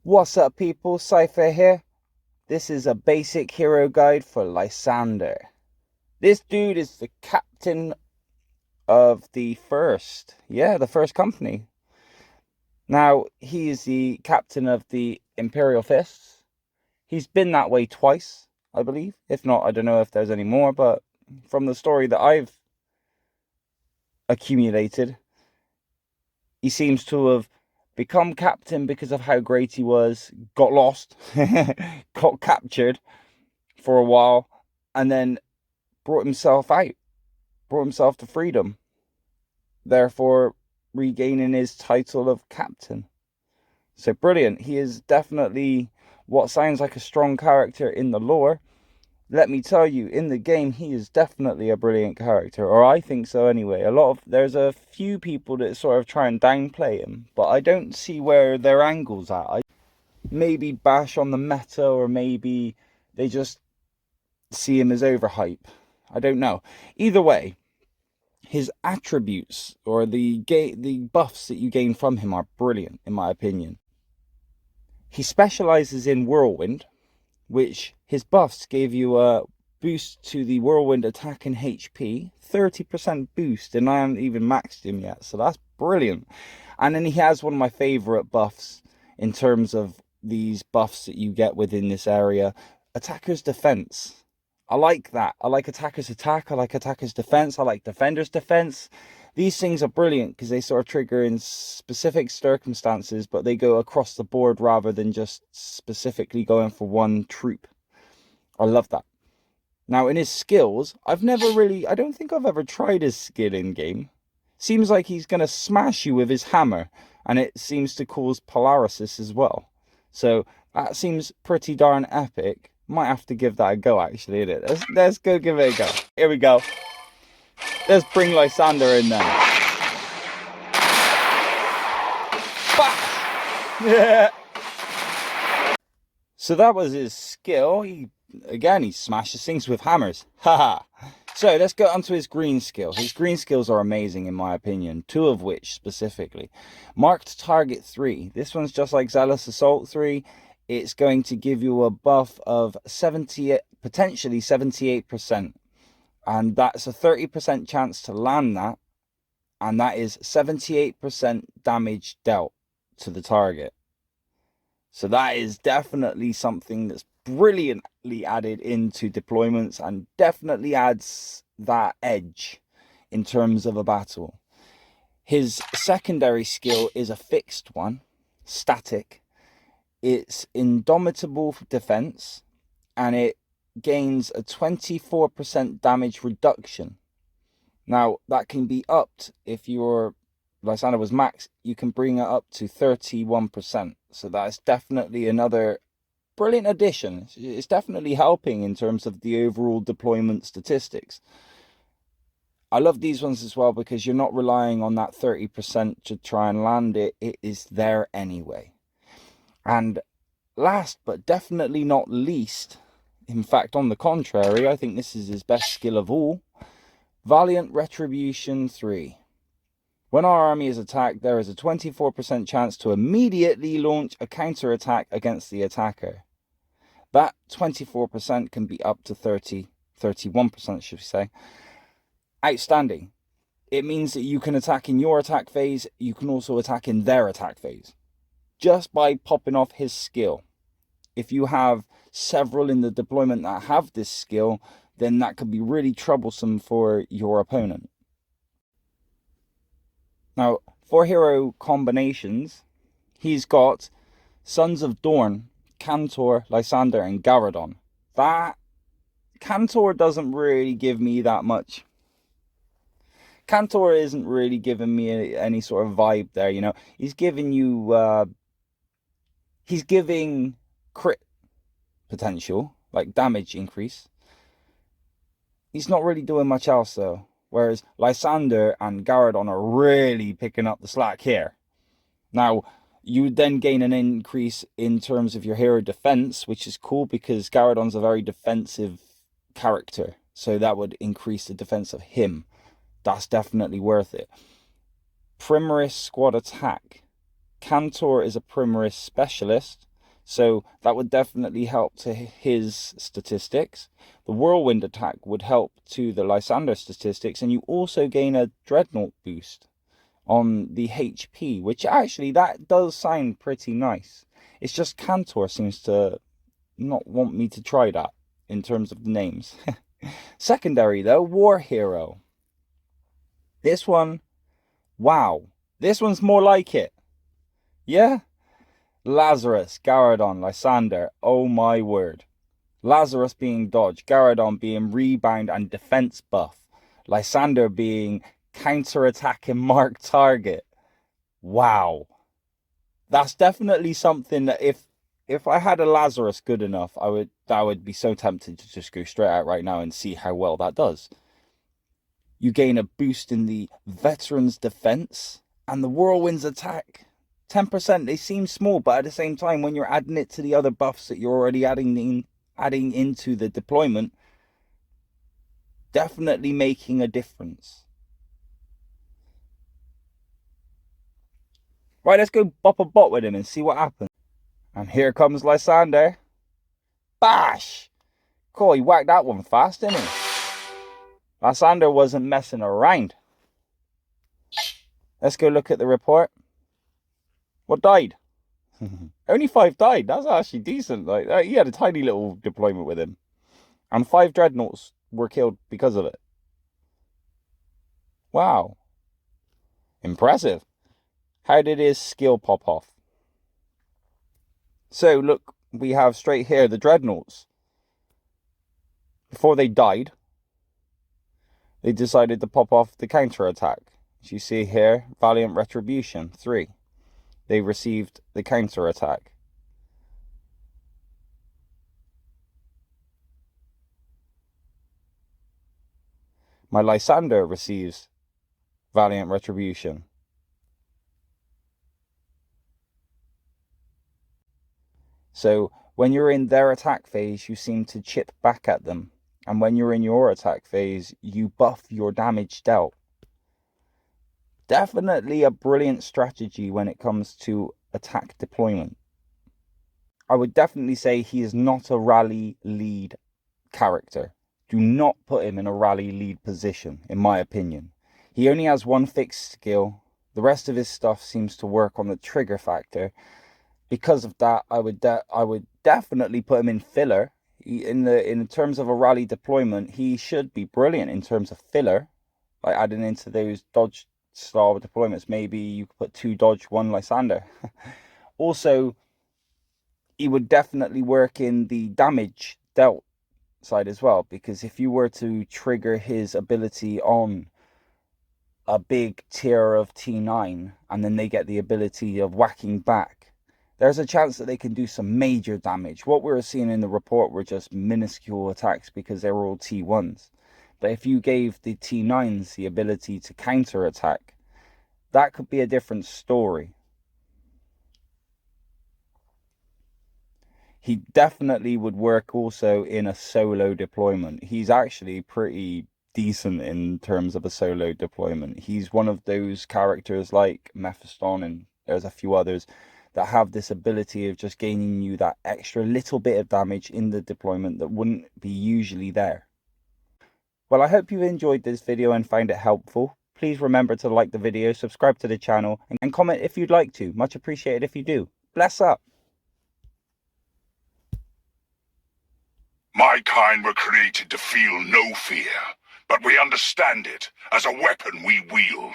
What's up, people? Cypher here. This is a basic hero guide for Lysander. This dude is the captain of the first company. Now, he is the captain of the Imperial Fists. He's been that way twice, I believe. If not, I don't know if there's any more, but from the story that I've accumulated, he seems to have become captain because of how great he was, got lost, got captured for a while, and then brought himself out, brought himself to freedom, therefore regaining his title of captain. So brilliant. He is definitely what sounds like a strong character in the lore. Let me tell you, in the game, he is definitely a brilliant character, or I think so anyway. There's a few people that sort of try and downplay him, but I don't see where their angle's at. Maybe bash on the meta, or maybe they just see him as overhype. I don't know. Either way, his attributes or the buffs that you gain from him are brilliant, in my opinion. He specializes in Whirlwind, which his buffs gave you a boost to the Whirlwind attack and HP, 30% boost, and I haven't even maxed him yet, so that's brilliant. And then he has one of my favorite buffs in terms of these buffs that you get within this area, Attacker's Defense. I like that. I like Attacker's Attack, I like Attacker's Defense, I like Defender's Defense. These things are brilliant because they sort of trigger in specific circumstances, but they go across the board rather than just specifically going for one troop. I love that. Now, in his skills, I don't think I've ever tried his skill in game. Seems like he's going to smash you with his hammer, and it seems to cause paralysis as well. So that seems pretty darn epic. Might have to give that a go, actually. Let's go give it a go. Here we go. Let's bring Lysander in there. Yeah. So that was his skill. He smashes things with hammers. Haha. So let's go on to his green skill. His green skills are amazing in my opinion, two of which specifically. Marked Target 3. This one's just like Zealous Assault 3. It's going to give you a buff of potentially 78%. And that's a 30% chance to land that. And that is 78% damage dealt to the target. So that is definitely something that's brilliantly added into deployments and definitely adds that edge in terms of a battle. His secondary skill is a fixed one, static. It's Indomitable Defense, and it gains a 24% damage reduction. Now, that can be upped if your Lysander was max, you can bring it up to 31%. So that's definitely another brilliant addition. It's definitely helping in terms of the overall deployment statistics. I love these ones as well because you're not relying on that 30% to try and land it. It is there anyway. And last but definitely not least, in fact, on the contrary, I think this is his best skill of all, Valiant Retribution 3. When our army is attacked, there is a 24% chance to immediately launch a counter-attack against the attacker. That 24% can be up to 31% should we say. Outstanding. It means that you can attack in your attack phase, you can also attack in their attack phase. Just by popping off his skill. If you have several in the deployment that have this skill, then that could be really troublesome for your opponent. Now, for hero combinations, he's got Sons of Dorn, Cantor, Lysander, and Garadon. That Cantor doesn't really give me that much. Cantor isn't really giving me any sort of vibe there, you know. He's giving you, he's giving crit potential, like damage increase. He's not really doing much else though. Whereas Lysander and Garadon are really picking up the slack here. Now, you would then gain an increase in terms of your hero defense, which is cool because Garadon's a very defensive character. So that would increase the defense of him. That's definitely worth it. Primaris Squad Attack. Cantor is a Primaris specialist. So that would definitely help to his statistics. The whirlwind attack would help to the Lysander statistics, and you also gain a dreadnought boost on the HP, which actually that does sound pretty nice. It's just Cantor seems to not want me to try that in terms of the names. Secondary though, War Hero. This one, wow. This one's more like it. Yeah? Lazarus, Garadon, Lysander. Oh my word. Lazarus being dodge, Garadon being rebound and defense buff, Lysander being counter-attack and mark target. Wow. That's definitely something that if I had a Lazarus good enough, I would be so tempted to just go straight out right now and see how well that does. You gain a boost in the veteran's defense and the whirlwind's attack. 10%, they seem small, but at the same time, when you're adding it to the other buffs that you're already adding into the deployment, definitely making a difference. Right, let's go BopaBot with him and see what happens. And here comes Lysander. Bash! Cool, he whacked that one fast, didn't he? Lysander wasn't messing around. Let's go look at the report. What died? Only 5 died. That's actually decent. Like, he had a tiny little deployment with him. And 5 dreadnoughts were killed because of it. Wow. Impressive. How did his skill pop off? So, look, we have straight here the dreadnoughts. Before they died, they decided to pop off the counter-attack. As you see here, Valiant Retribution, 3. They received the counter-attack. My Lysander receives Valiant Retribution. So when you're in their attack phase, you seem to chip back at them. And when you're in your attack phase, you buff your damage dealt. Definitely a brilliant strategy when it comes to attack deployment. I would definitely say he is not a rally lead character. Do not put him in a rally lead position, in my opinion. He only has one fixed skill. The rest of his stuff seems to work on the trigger factor. Because of that, I would definitely put him in filler. In terms of a rally deployment, he should be brilliant in terms of filler. Like adding into those dodge style deployments, maybe you could put 2 dodge, 1 Lysander. Also, he would definitely work in the damage dealt side as well, because if you were to trigger his ability on a big tier of T9 and then they get the ability of whacking back, there's a chance that they can do some major damage. What we were seeing in the report were just minuscule attacks because they were all T1s. But if you gave the T9s the ability to counter-attack, that could be a different story. He definitely would work also in a solo deployment. He's actually pretty decent in terms of a solo deployment. He's one of those characters like Mephiston, and there's a few others, that have this ability of just gaining you that extra little bit of damage in the deployment that wouldn't be usually there. Well, I hope you've enjoyed this video and found it helpful. Please remember to like the video, subscribe to the channel, and comment if you'd like to. Much appreciated if you do. Bless up! My kind were created to feel no fear, but we understand it as a weapon we wield.